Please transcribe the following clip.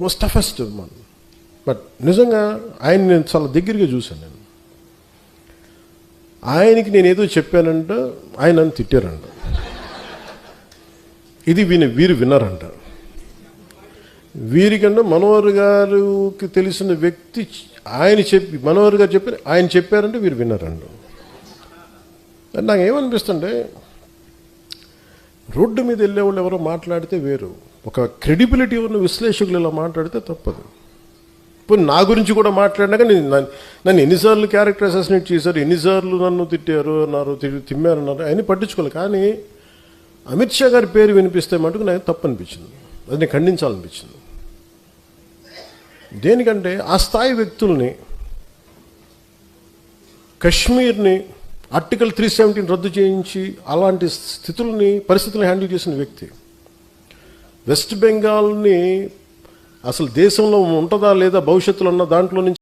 Most toughest one. But నిజంగా ఆయన నేను చాలా దగ్గరగా చూశాను. నేను ఆయనకి నేను ఏదో చెప్పానంట, ఆయన నన్ను తిట్టారంట. ఇది వీరు విన్నారంట. వీరికన్నా మనోహర్ గారికి తెలిసిన వ్యక్తి మనోహర్ గారు చెప్పి ఆయన చెప్పారంటే వీరు విన్నారంట. నాకు ఏమనిపిస్తుంటే, రోడ్డు మీద వెళ్ళేవాళ్ళు ఎవరో మాట్లాడితే వేరు, ఒక క్రెడిబిలిటీ ఉన్న విశ్లేషకులు ఇలా మాట్లాడితే తప్పదు. ఇప్పుడు నా గురించి కూడా మాట్లాడినాక నన్ను ఎన్నిసార్లు క్యారెక్టర్ అసాసినేట్ చేశారు, ఎన్నిసార్లు నన్ను తిట్టారు అన్నారు, తిమ్మారన్నారు, అవన్నీ పట్టించుకోవాలి. కానీ అమిత్ షా గారి పేరు వినిపిస్తే మటుకు నాకు తప్పు అనిపించింది, అది నేను ఖండించాలనిపించింది. దేనికంటే ఆ స్థాయి వ్యక్తుల్ని, కశ్మీర్ని ఆర్టికల్ 370 రద్దు చేయించి అలాంటి పరిస్థితులను హ్యాండిల్ చేసిన వ్యక్తి, వెస్ట్ బెంగాల్ని అసలు దేశంలో ఉంటుందా లేదా భవిష్యత్తులో ఉన్న దాంట్లో నుంచి